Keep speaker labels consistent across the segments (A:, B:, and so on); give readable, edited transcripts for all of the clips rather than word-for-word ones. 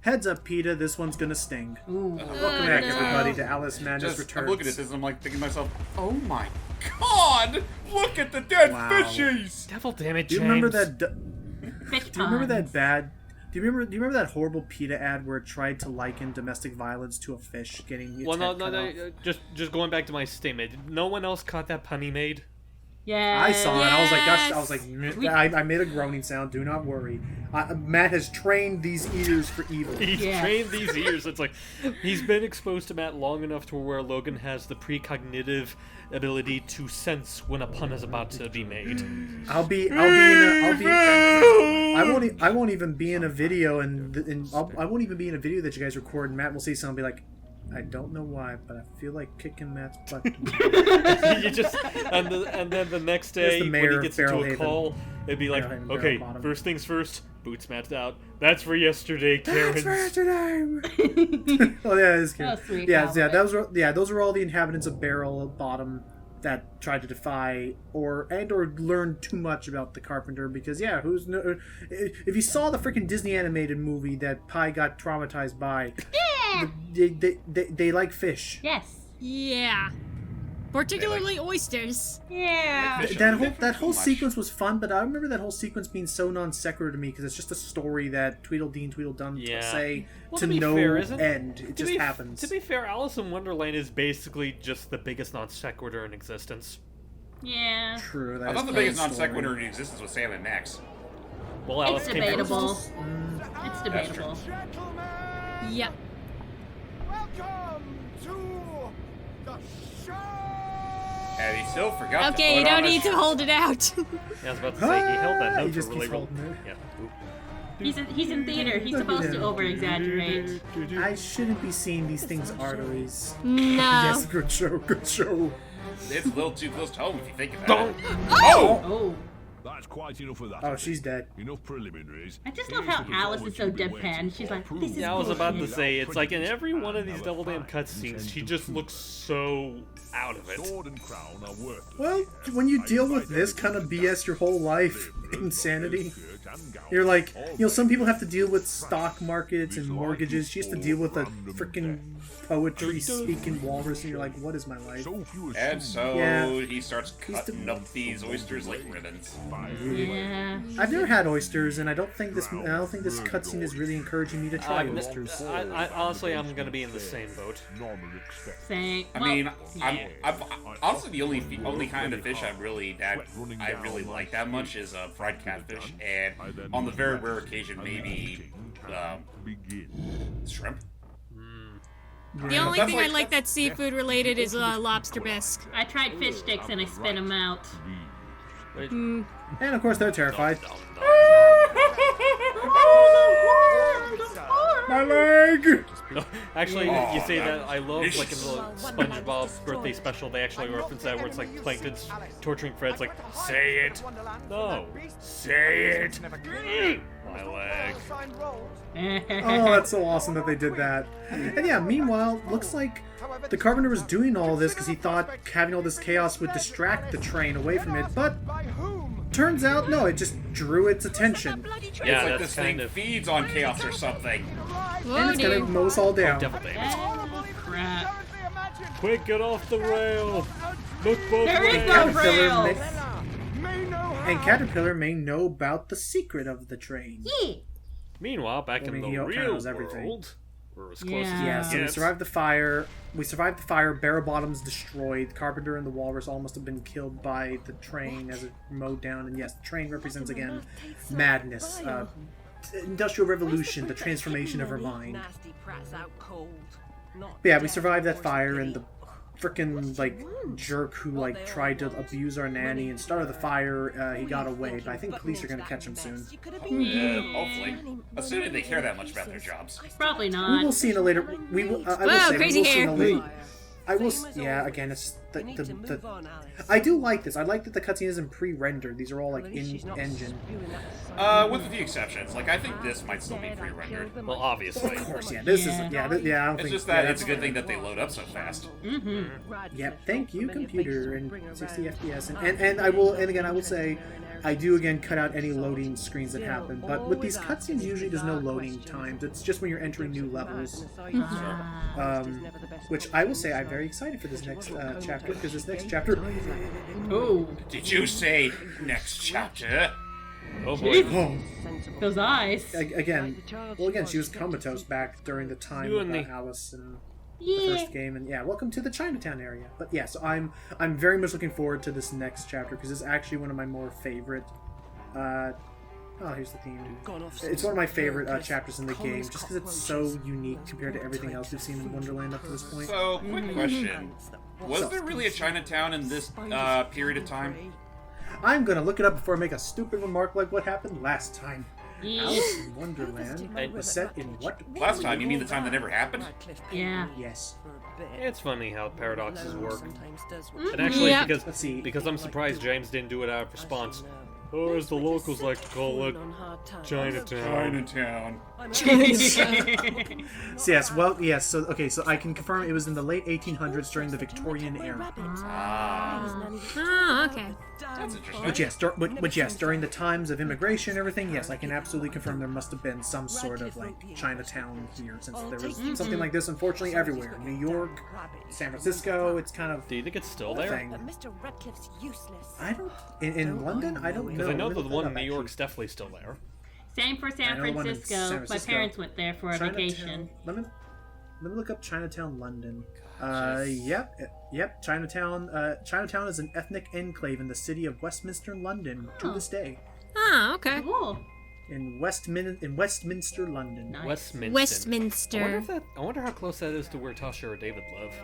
A: Heads up, PETA, this one's gonna sting.
B: Ooh.
A: Welcome back, everybody, to Alice Madness Returns.
C: I'm looking at this and I'm like thinking to myself, oh my god! Look at the dead fishies!
D: Devil damn it, James.
A: Do you remember that?
B: Fish
A: Do you remember
B: ponds.
A: that bad? Do you remember that horrible PETA ad where it tried to liken domestic violence to a fish getting its
D: Well,
A: head cut
D: no.
A: off?
D: Just going back to my statement. No one else caught that pun he made.
B: Yeah.
A: I saw it. I was like, gosh, I was
B: Yes.
A: like, I made a groaning sound. Do not worry. Matt has trained these ears for evil.
D: He's
B: Yeah.
D: trained these ears. It's like he's been exposed to Matt long enough to where Logan has the precognitive ability to sense when a pun is about to be made.
A: I won't even be in a video, I won't even be in a video that you guys record. And Matt will see something and be like, I don't know why, but I feel like kicking Matt's butt.
D: You just and then the next day
A: the
D: when
A: mayor
D: he
A: of
D: gets into a
A: Barrelhaven.
D: call, it'd be like,
A: Barrelhaven,
D: okay,
A: Barrel Bottom.
D: first things first, boots Matt out. That's for yesterday, Karen.
A: That's for yesterday. Oh yeah, it's good.
B: Oh, sweet.
A: Yeah. Those were all the inhabitants of Barrel Bottom that tried to defy or learn too much about the Carpenter, because if you saw the freaking Disney animated movie that Pi got traumatized by, they like fish.
B: Yes.
E: Yeah. Particularly oysters.
B: Yeah.
A: That whole sequence was fun, but I remember that whole sequence being so non sequitur to me because it's just a story that Tweedledee Tweedledum say to
D: be
A: no
D: fair,
A: end. It just happens.
D: To be fair, Alice in Wonderland is basically just the biggest non sequitur in existence.
B: Yeah.
A: True.
C: I thought the biggest non sequitur in existence was Sam and Max.
D: Well, Alice
B: It's
D: came first.
B: debatable. It's debatable.
E: Yep.
F: Welcome to the show.
C: And he still forgot
E: Okay, you don't need to hold it out.
D: Yeah, I was about to say, he held that
A: He
D: note
A: just
D: for really
A: keeps
D: well.
A: holding it.
D: Yeah.
B: He's in theater. He's supposed to over-exaggerate.
A: I shouldn't be seeing these things arteries.
E: No.
A: Yes, good show, good show.
C: It's a little too close to home if you think about it.
D: Oh!
B: Oh.
F: That's quite enough of that.
A: Oh, she's dead.
F: Enough preliminaries.
B: I just love how Alice is so deadpan. She's like, this is
D: Yeah, I was about to
B: bullshit.
D: say, it's like in every one of these Double Damn cutscenes, she just looks so out of it.
F: Sword and crown are worthless.
A: Well, when you deal with this kind of BS your whole life, insanity, you're like, some people have to deal with stock markets and mortgages. She has to deal with a freaking poetry-speaking walrus, and you're like, what is my life?
C: And so
A: Yeah.
C: he starts cutting up these oysters like ribbons.
B: Yeah.
A: I've never had oysters, and I don't think this cutscene is really encouraging me to try oysters.
D: Honestly, I'm gonna be in the same boat.
B: Saying.
C: I mean, I'm honestly the only kind of fish I really like that much is fried catfish, and on the very rare occasion maybe shrimp.
E: The only
C: That's
E: thing I
C: like-
E: like that's seafood related is lobster bisque.
B: I tried fish sticks and I spit them out.
A: And of course, they're terrified. My leg!
D: Actually, you say that, I love, like, in the SpongeBob birthday special, they actually reference that where it's like Plankton's torturing Fred's like, say it! No! Say it! My leg.
A: Oh, that's so awesome that they did that. And yeah, meanwhile, looks like the Carpenter was doing all this because he thought having all this chaos would distract the train away from it, but turns out, no, it just drew its attention.
D: Yeah,
C: It's like
D: that's
C: this
D: kind
C: thing
D: of...
C: feeds on chaos or something.
E: Whoa,
A: And it's gonna
E: dude.
A: mow us all down.
D: Devil damage.
B: Oh, crap.
D: Quick, get off the rail! Look both
B: There is
D: ways!
B: no
A: Caterpillar
B: rails.
A: and Caterpillar may know about the secret of the train.
B: Yeah.
D: Meanwhile, back in
A: he
D: the
A: kinda
D: real
A: knows everything.
D: world, we're as close
B: Yeah.
D: as
A: Yeah,
D: we
A: so we
D: get.
A: survived the fire. Barrel Bottom's destroyed. Carpenter and the Walrus all must have been killed by the train as it mowed down. And yes, the train represents again madness, industrial revolution, the transformation of her mind. But yeah, we survived that fire, and the frickin' jerk who tried to abuse our nanny and started the fire, he got away. But I think police are gonna catch him soon.
C: Yeah, hopefully. Assuming they care that much about their jobs.
B: Probably
A: We
B: not.
A: will see in a later. I will
E: Whoa,
A: say,
E: crazy
A: we will see in a
E: hair.
A: later. I will. Yeah, again, it's the. I do like this. I like that the cutscene isn't pre-rendered. These are all in engine.
C: With a few exceptions. Like, I think this might still be pre-rendered.
D: Well, obviously.
A: Of course, yeah. This is. Yeah, I don't
C: It's
A: think.
C: just that
A: yeah,
C: it's a good thing that they load up so fast.
A: Yep. Thank you, computer, and 60 FPS, and I will. And again, I will say, I do again cut out any loading screens that happen, but with these cutscenes usually there's no loading times. It's just when you're entering new levels. Which I will say I'm very excited for this next chapter, because this next chapter...
B: Oh,
C: Did you say next chapter?
D: Oh boy.
A: Oh,
B: those eyes.
A: again, she was comatose back during the time
D: You
A: of
D: and me.
A: Alice and the
B: Yeah.
A: first game, and yeah, welcome to the Chinatown area. But yeah, so I'm very much looking forward to this next chapter, because it's actually one of my more favorite. Here's the theme. It's one of my favorite chapters in the game, just because it's so unique compared to everything else we've seen in Wonderland up to this point.
C: So, quick question. Was there really a Chinatown in this period of time?
A: I'm gonna look it up before I make a stupid remark like what happened last time.
B: Yeah.
A: Alice in Wonderland was set in what?
C: Last time? You mean the time that never happened?
B: Yeah.
A: Yes.
D: It's funny how paradoxes work. And actually,
E: Yeah.
A: Let's see.
D: because I'm surprised James didn't do it out of response. Or as the locals like to call it, Chinatown.
C: Chinatown.
A: So yes, well, yes. So okay, so I can confirm it was in the late 1800s during the Victorian era.
C: Ah,
E: Oh, okay.
C: that's interesting.
A: Which yes, during the times of immigration and everything, yes, I can absolutely confirm there must have been some sort of like Chinatown here, since there was something like this, unfortunately, everywhere. New York, San Francisco, it's kind of
D: Do you think it's still
A: a
D: there?
A: thing.
G: Mr. Radcliffe's useless.
A: I don't in London. I don't know.
D: Because I know
A: Let
D: the
A: me
D: one
A: look
D: in
A: up,
D: New York's definitely still there.
B: Same for
A: I
B: San
A: know the one in
B: Francisco.
A: San
B: My
A: Francisco.
B: parents went there for a vacation.
A: Let me look up Chinatown, London. Yep. Chinatown is an ethnic enclave in the city of Westminster, London, to this day.
E: Oh, okay.
B: Cool.
A: In Westminster, London.
B: Nice.
E: Westminster.
D: I wonder how close that is to where Tasha or David live.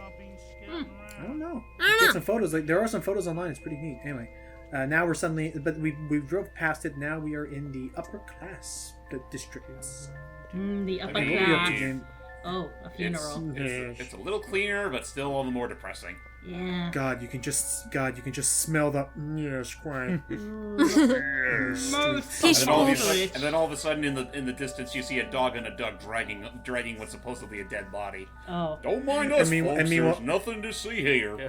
A: I don't know.
E: I don't
A: Get
E: know.
A: some photos. Like there are some photos online. It's pretty neat. Anyway, now we're suddenly, but we drove past it. Now we are in the upper class districts.
B: The upper
A: What are you up to,
B: class.
A: James?
B: Oh, a funeral.
C: It's a little cleaner, but still all the more depressing.
B: Yeah.
A: God, you can just smell the yes, quiet.
E: Peaceful.
C: And then all of a sudden, in the distance, you see a dog and a duck dragging what's supposedly a dead body.
B: Oh.
C: Don't mind us,
A: meanwhile-
C: folks.
A: meanwhile-
C: There's nothing to see here.
D: Yeah.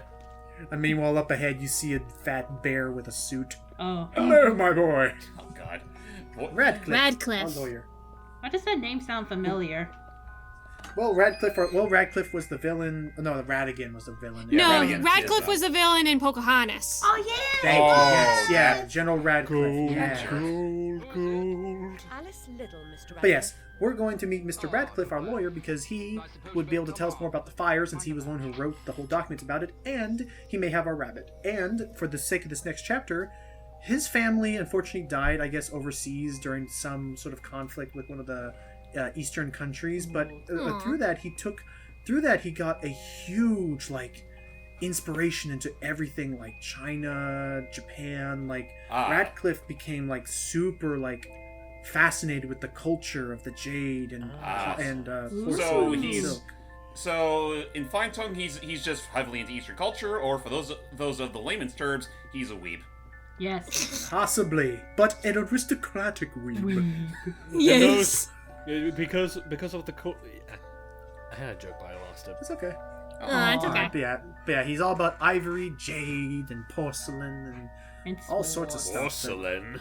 A: And meanwhile, up ahead, you see a fat bear with a suit.
B: Oh.
A: Hello, my boy.
C: Oh God. What?
E: Radcliffe.
A: Our lawyer.
B: Why does that name sound familiar?
A: Well, Radcliffe was the villain. No, Radigan was the villain.
E: No,
C: Radigan,
E: Radcliffe
C: yes,
E: was the villain in Pocahontas.
B: Oh yeah.
A: Thank you. Yes,
C: Oh,
A: yeah, General Radcliffe. Yeah.
G: Alice Little, Mr. Radcliffe.
A: But yes, we're going to meet Mr. Radcliffe, our lawyer, because he would be able to tell us more about the fire, since he was the one who wrote the whole documents about it, and he may have our rabbit. And for the sake of this next chapter, his family unfortunately died, I guess, overseas during some sort of conflict with one of the Eastern countries. But through that, he got a huge inspiration into everything, like China, Japan. Radcliffe became super fascinated with the culture of the jade and
C: So
A: porcelain
C: he's
A: silk.
C: so in fine tongue, he's just heavily into Eastern culture, or for those of the layman's terms, he's a weeb.
B: Yes.
A: Possibly, but an aristocratic weeb.
E: Yes.
D: Because of the I had a joke, but I lost it.
A: It's okay.
E: It's okay.
A: But yeah, he's all about ivory, jade, and porcelain,
B: And
A: all sorts of stuff.
D: Porcelain.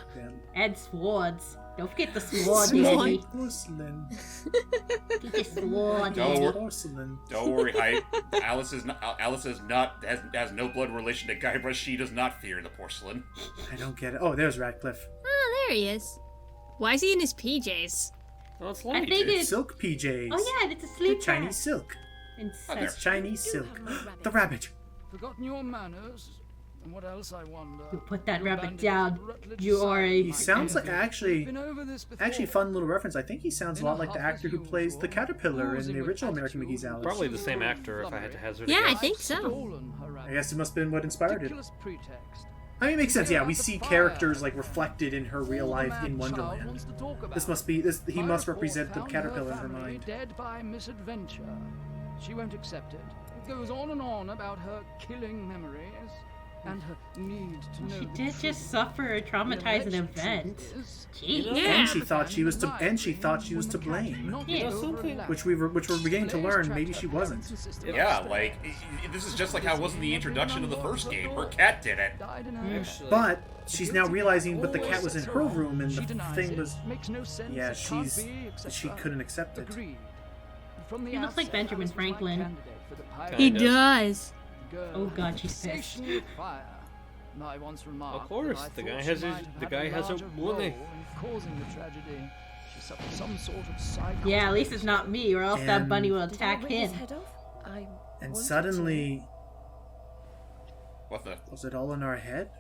B: And swords. Don't forget the sword,
A: Sword.
B: Daddy.
A: Porcelain.
B: Get the sword.
C: Don't worry.
A: Porcelain.
C: Don't worry, Alice has no blood relation to Guybrush. She does not fear the porcelain.
A: I don't get it. Oh, there's Radcliffe.
E: Oh, there he is. Why is he in his PJs?
D: Oh, it's
B: I
D: light.
B: think it's.
A: Silk PJs.
B: Oh yeah, it's a sleep
A: Chinese silk.
B: Inside.
A: It's Chinese silk. The rabbit.
F: Forgotten your manners? And what else, I wonder?
B: You put that
F: You
B: rabbit
F: abandoned
B: down.
F: Rutledge
B: You are a.
A: He sounds like actually
F: Been over this before.
A: Actually, fun little reference. I think he sounds a lot like the actor who plays the caterpillar in the original American McGee's Alice.
D: Probably the same actor, if I had to hazard a
E: Yeah, I
D: guess.
E: think so.
F: Stolen her
A: I guess it must have been what inspired it.
F: ridiculous pretext.
A: I mean, it makes sense. Yeah, we see characters reflected in her real life in Wonderland. This must be this. He must represent the caterpillar in her mind.
F: Dead by misadventure. She won't accept it. It goes on and on about her killing memories. and her need to know
B: She
F: the
B: did
F: truth.
B: just suffer a traumatizing event. Jeez.
E: Yeah.
A: And she thought she was to blame,
B: Yeah.
D: Something.
A: which we're beginning to learn. Maybe she wasn't.
C: Yeah, like this is just like how it was in the introduction of the first game. Her cat did it.
D: Actually,
A: But she's now realizing, but the cat was in her room, and the thing was,
F: Makes no sense.
A: yeah,
F: It can't
A: she
F: be,
A: couldn't accept it.
F: Agreed. From the
B: He looks like
F: outset,
B: Benjamin
F: I was the right
B: Franklin.
F: candidate for the pilot.
E: He
D: Kinda.
E: does.
F: Girl
B: Oh God,
F: had
B: she's
F: sensation
B: pissed.
F: with fire. I once remarked
D: Of course,
F: that I
D: the guy
F: thought
D: has
F: she
D: his-
F: might have
D: the
F: had
D: guy has a
F: larger
D: money.
F: role in causing the tragedy. She suffered some sort of psychotic.
B: Yeah, at least it's not me, or else that
A: And-
B: bunny will
G: Did I
B: attack
G: rip his
B: him.
G: head off? I
A: And
G: wanted
A: suddenly,
C: What the?
A: was it all in our head?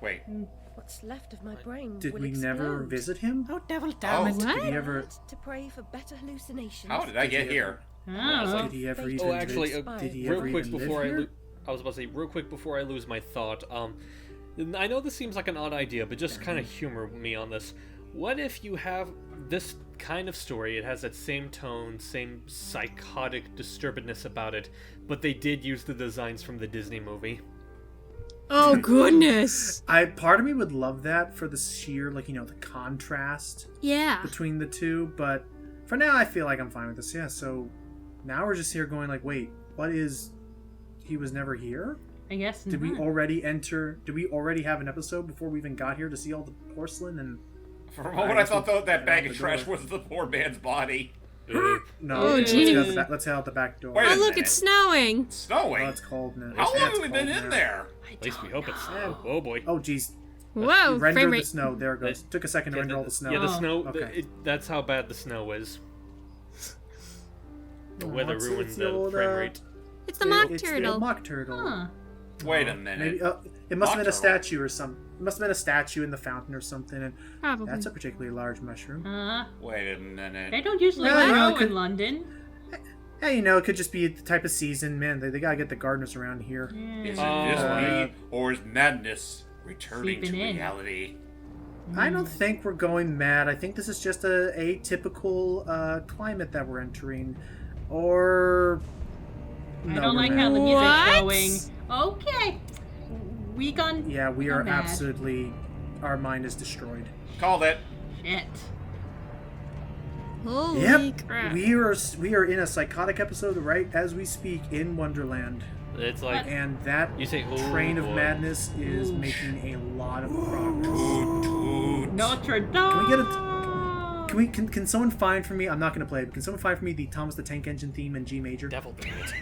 C: Wait.
G: to. What's left of my brain
A: Did
G: will
A: we never
G: explode.
A: visit him?
B: Oh, devil
C: Oh.
B: damn it.
A: Did he
E: What?
A: ever?
G: To pray for better hallucinations.
C: How did I get here?
B: Oh.
A: Did he ever
G: Fate
A: even?
D: Oh, actually,
A: did he
D: real
A: ever
D: quick
A: even
D: before
A: live
D: I
A: here?
D: I was about to say, real quick before I lose my thought. I know this seems like an odd idea, but just kind of humor me on this. What if you have this kind of story? It has that same tone, same psychotic disturbedness about it, but they did use the designs from the Disney movie.
E: Oh goodness.
A: Part of me would love that for the sheer, like, the contrast
E: Yeah.
A: between the two, but for now I feel like I'm fine with this. Yeah, so now we're just here going like, wait, what is he was never here?
B: I guess
A: Did we
B: not.
A: already have an episode before we even got here to see all the porcelain and
C: For a moment, I thought that bag of
A: the
C: trash
A: door.
C: was the poor man's body.
A: no,
E: Oh,
A: let's
E: geez.
A: head out the back, let's head out the back door.
C: Wait
E: Oh
C: a
E: look,
C: minute.
E: it's snowing.
C: Snowing.
A: Oh, it's cold now.
C: How
A: Yeah,
C: long
A: it's
C: have we been
A: cold
C: in
A: now.
C: there?
D: At least we hope it's
A: Yeah.
D: Oh boy.
A: Oh geez,
E: Whoa,
A: render
E: frame
A: the
E: rate.
A: snow. There it goes. Took a second to render all the snow.
D: Yeah, the
B: Oh.
D: snow.
A: Okay.
D: That's how bad the snow is. The
A: Oh,
D: weather
A: it's
D: ruined
A: the
D: the
A: old,
D: frame rate.
E: It's the mock
A: It's the
E: turtle.
A: old mock turtle.
B: Huh.
C: Wait a minute.
A: Maybe it must have been a
C: Mock turtle.
A: statue or something. It must have been a statue in the fountain or something. And
E: Probably.
A: that's a particularly large mushroom.
C: Wait a minute.
B: They don't usually
A: Well,
B: grow
A: it could-
B: in London.
A: Hey, it could just be the type of season. Man, they gotta get the gardeners around here.
C: Is it
D: Uh,
C: just me, or is madness returning to
B: Seeping in.
C: reality?
A: I don't think we're going mad. I think this is just a atypical climate that we're entering. Or
B: I
A: no,
B: don't
A: we're
B: like
A: mad.
B: how the
E: What?
B: music's going. Okay. We gone.
A: Yeah, we
B: I'm
A: are
B: mad.
A: absolutely. Our mind is destroyed.
C: Called it.
B: Shit.
E: Holy
A: Yep,
E: crap.
A: we are in a psychotic episode right as we speak in Wonderland,
D: It's like
A: and that
D: you say, "Oh,
A: train of
D: boy."
A: madness is
B: Ooh.
A: making a lot of progress.
B: Notre Dame.
A: we get Can someone find for me? I'm not gonna play, but can someone find for me the Thomas the Tank Engine theme in G major?
D: Devil did it.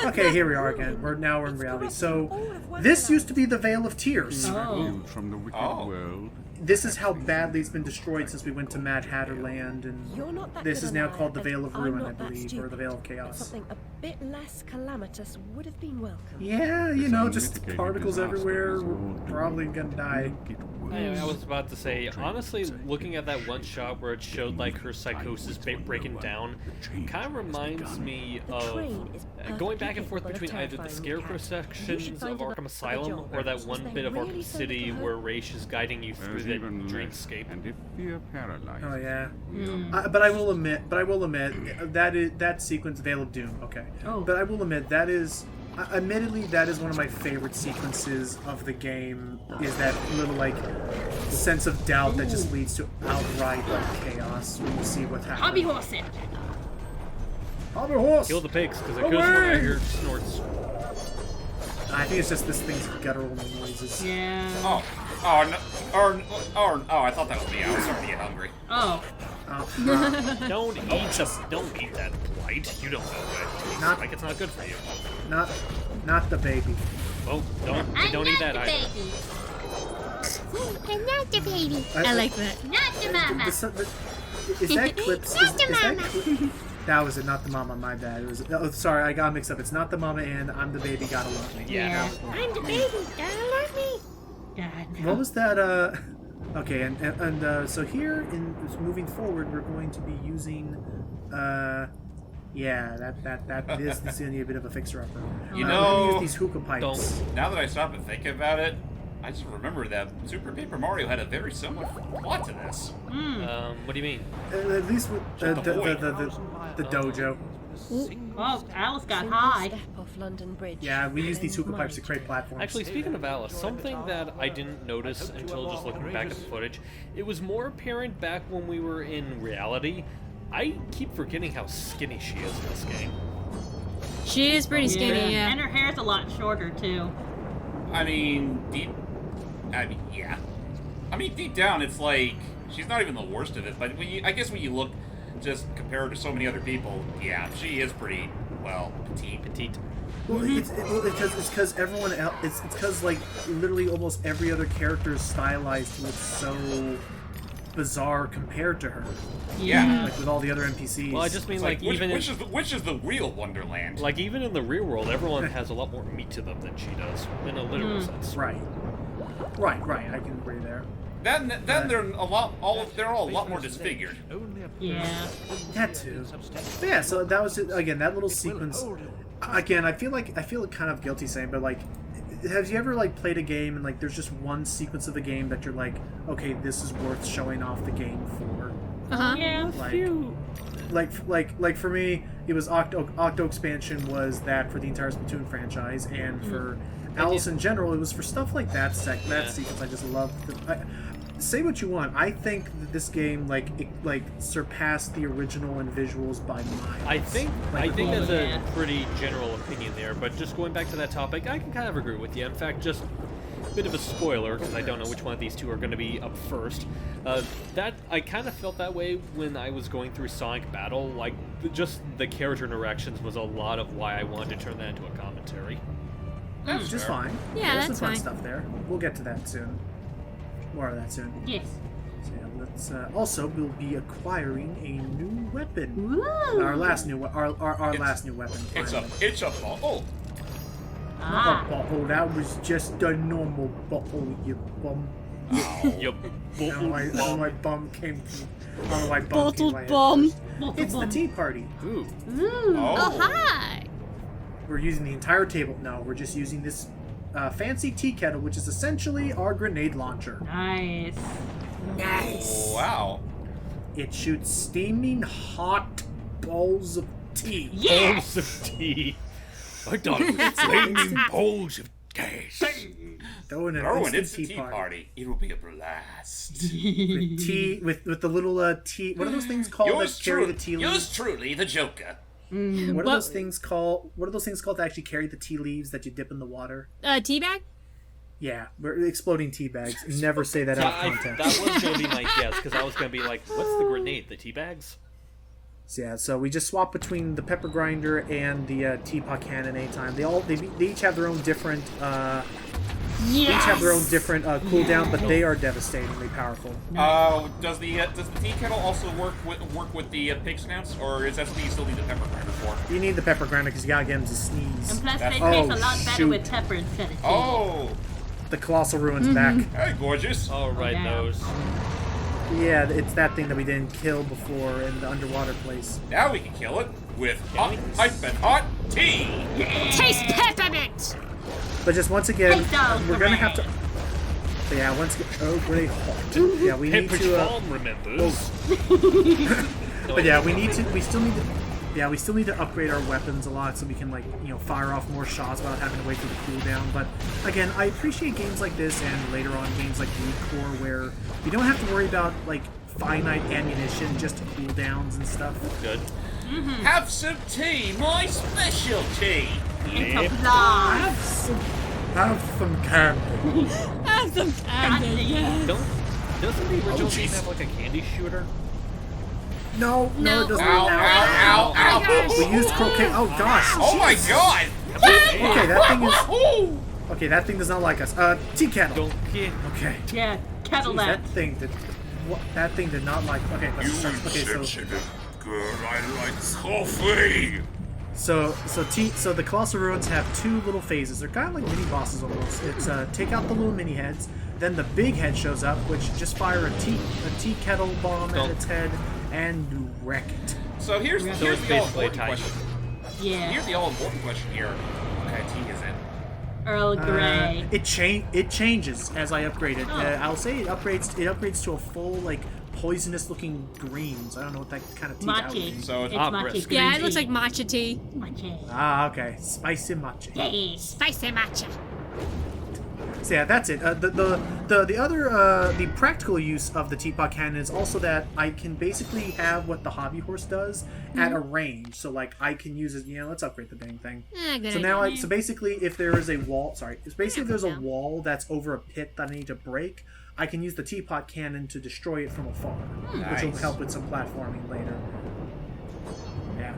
A: Okay, here we are again. We're in reality. So this used to be the Vale of Tears.
B: Oh.
H: From the wicked
C: Oh.
H: world.
A: This is how badly it's been destroyed since we went to Mad Hatter Land,
G: You're
A: and
G: not that
A: this
G: good
A: is
G: a
A: now
G: liar,
A: called the
G: and
A: Vale of
G: I'm
A: Ruin,
G: not
A: I
G: that
A: believe, or
G: stupid.
A: the Vale of
G: But
A: Chaos.
G: something a bit less calamitous would have been welcome.
A: Yeah, just
H: unmitigated
A: particles
H: disaster
A: everywhere.
H: is all
A: We're probably gonna die.
H: Make it worse.
D: I was about to say, honestly, looking at that one shot where it showed like her psychosis breaking down, kind of reminds me of going back and forth between either the Scarecrow sections of Arkham Asylum or that one bit of Arkham City where Raish is guiding you through
H: There's
D: the
H: even less,
D: dreamscape.
H: and if fear paralyzes,
A: Oh yeah.
B: Hmm.
A: But I will admit that sequence, Vale of Doom. Okay.
B: Oh.
A: But I will admit admittedly, that is one of my favorite sequences of the game. Is that little sense of doubt that just leads to outright chaos when you see what happens.
B: Hobby horse it.
A: Hobby horse.
D: Kill the pigs, because it
A: Away!
D: goes when I hear snorts.
A: I think it's just this thing's guttural noises.
B: Yeah.
C: Oh no. I thought that was me. I was starting to get hungry.
B: Oh.
D: Don't eat that blight. You don't know what it tastes
A: Not-
D: like. It's not good for you.
A: Not the baby.
D: Oh, don't eat that either.
B: baby.
E: I'm not the baby. I like that.
B: Not the mama.
A: Is that clips?
E: Not the
A: is that
E: mama.
A: that was it, not the mama. My bad. It was. Oh, sorry, I got mixed up. It's not the mama, and I'm the baby. Gotta love me.
B: Yeah.
E: I'm the baby. Gotta love me.
B: God.
A: What was that? Okay, and so here moving forward, we're going to be using. Yeah, that is gonna be a bit of a fixer upper.
C: You
A: we're
C: know-
A: gonna use these hookah pipes.
D: Don't.
C: Now that I stop and think about it, I just remember that Super Paper Mario had a very similar plot to this.
D: What do you mean?
A: At least with the dojo.
B: Oh, Alice got high.
G: Step off London Bridge.
A: Yeah, we use these hookah pipes to create platforms.
D: Actually, speaking of Alice, something that I didn't notice until just looking back at the footage, it was more apparent back when we were in reality. I keep forgetting how skinny she is in this game.
E: She is pretty skinny, yeah.
B: And her hair's a lot shorter, too.
C: I mean, yeah. I mean, deep down, it's like she's not even the worst of it. But I guess when you look, just compare her to so many other people, yeah, she is pretty petite.
A: Well, it's because everyone else. It's because like literally almost every other character is stylized to look so bizarre compared to her.
C: Yeah.
A: Like with all the other NPCs.
D: Well, I just mean
C: It's
D: like even
C: which is the real Wonderland?
D: like even in the real world, everyone has a lot more meat to them than she does in a literal sense.
A: Right. I can agree there.
C: Then they're all a lot more disfigured.
B: Yeah.
A: That too. But yeah, so that was it. Again, that little sequence. Again, I feel kind of guilty saying, but like, have you ever like played a game and like there's just one sequence of the game that you're like, okay, this is worth showing off the game for?
B: Yeah.
A: Like for me, it was Octo Expansion was that for the entire Splatoon franchise, and for Alice in general, it was for stuff like that. That sequence, I just love. Say what you want. I think that this game surpassed the original in visuals by miles.
D: I think that's a pretty general opinion there, but just going back to that topic, I can kind of agree with you. In fact, just a bit of a spoiler, because I don't know which one of these two are going to be up first. That I kind of felt that way when I was going through Sonic Battle. Like, just the character interactions was a lot of why I wanted to turn that into a commentary.
A: That's just fine.
E: Yeah,
A: There's
E: that's
A: some fun
E: fine.
A: stuff there. We'll get to that soon. More of that soon.
B: Yes.
A: So yeah, let's. Also, we'll be acquiring a new weapon.
B: Woo!
A: Our last new weapon.
C: It's
A: Finally.
C: a bottle.
B: Ah.
A: A bottle. That was just a normal bottle, you bum.
D: Yup.
A: I don't know why bum came. I don't know why bum came to
E: Bottled
A: my head
E: bomb.
A: first. It's the tea party.
D: Ooh.
B: Ooh.
E: Oh, hi.
A: We're using the entire table. No, we're just using this fancy tea kettle, which is essentially our grenade launcher.
B: Nice.
A: Nice.
C: Wow.
A: It shoots steaming hot balls of tea.
B: Yes.
D: Bowls of tea. I thought it was flaming bowls of gas.
A: Throwing an
C: Erwin,
A: instant
C: it's the tea party. It will be a blast.
A: With tea, with the little tea. What are those things called that carry the tea leaves?
C: Yours truly, the Joker.
A: What are those things called? What are those things called that actually carry the tea leaves that you dip in the water?
E: Teabag?
A: Yeah, we're exploding tea bags. Never say that out of context.
D: That was going to be my guess, because I was going to be like, what's the grenade? The tea bags?
A: So yeah, so we just swap between the pepper grinder and the teapot cannon anytime. They each have their own different each have their own different cooldown, but they are devastatingly powerful.
C: Does the tea kettle also work with the pig snouts, or is that something you still need the pepper grinder for?
A: You need the pepper grinder because you gotta get them to sneeze.
B: And plus, they taste
A: Oh,
B: a lot better
A: shoot.
B: with pepper instead of tea.
C: Oh,
A: The colossal ruin's back.
C: hey, gorgeous.
D: Oh, right,
B: damn.
D: those.
A: Yeah, it's that thing that we didn't kill before in the underwater place.
C: Now we can kill it with hot piping hot tea.
E: Taste peppermint!
A: But just once again,
B: Hey, dog,
A: we're gonna
B: great.
A: have to. But yeah, once again, oh great hot. Yeah, we need
D: Pepperidge
A: to.
D: Farm remembers.
A: But yeah, we still need to upgrade our weapons a lot so we can fire off more shots without having to wait for the cooldown. But again, I appreciate games like this and later on games like Core where you don't have to worry about like finite ammunition, just cooldowns and stuff.
D: Good.
C: Have some tea, my specialty.
B: It's a blast.
A: Have some candy.
E: Have some candy, yeah.
D: Doesn't the original game have like a candy shooter?
A: No, it doesn't.
C: Ow, ow, ow, ow.
A: We used croquet. Oh gosh.
C: Oh my god.
A: Okay, that thing is. Okay, that thing does not like us. Tea kettle.
D: Don't get.
A: Okay.
B: Yeah, kettle
A: Jeez,
B: that.
A: that thing did not like. Okay, let's start. Okay,
C: Good, I like coffee.
A: so the colossal ruins have two little phases. They're kind of like mini bosses almost. It's take out the little mini heads, then the big head shows up, which just fire a tea kettle bomb at its head and wreck it.
C: So here's
D: it's
C: the
D: basically a
C: all-important
D: tie.
C: question.
B: Yeah.
C: Here's the all-important question here. What kind of tea is it?
B: Earl Grey.
A: It changes as I upgrade it.
B: Oh.
A: I'll say it upgrades to a full like poisonous looking greens. I don't know what that kind of tea that
B: Matcha.
A: is.
C: So
B: It's
C: it's
B: matcha
C: brisk.
B: green
E: Yeah, it
B: tea.
E: looks like matcha tea.
B: Matcha.
A: Ah, okay. Spicy matcha.
B: Yes.
E: Spicy matcha.
A: So yeah, that's it. The practical use of the teapot cannon is also that I can basically have what the hobby horse does at a range. So like I can use it. Let's upgrade the dang thing.
E: Good
A: So
E: idea.
A: now, so basically, if there is a wall, if there's a wall that's over a pit that I need to break, I can use the teapot cannon to destroy it from afar, which will
C: Nice.
A: help with some platforming later. Yeah,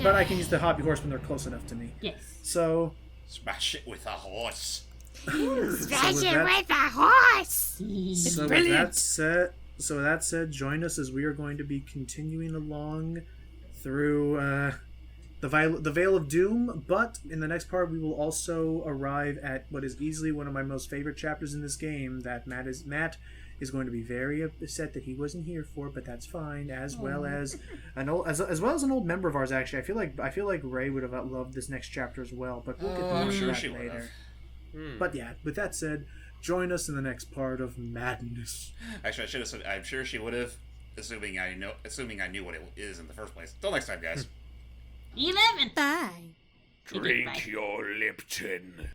A: but I can use the hobby horse when they're close enough to me.
B: Yes.
A: So,
C: Smash it with a horse.
E: Smash it
A: that-
E: with a horse.
A: so with that said, join us as we are going to be continuing along through the Veil of Doom, but in the next part we will also arrive at what is easily one of my most favorite chapters in this game that Matt is going to be very upset that he wasn't here for, but that's fine, as well as an old member of ours. Actually, I feel like Ray would have loved this next chapter as well, but we'll get to
C: I'm sure
A: that
C: she would
A: later.
C: have.
A: But yeah, with that said, join us in the next part of Madness.
C: Actually, I should have said. I'm sure she would have, assuming I knew what it is in the first place. Till next time, guys.
B: 11.
E: Bye.
D: Drink your Lipton.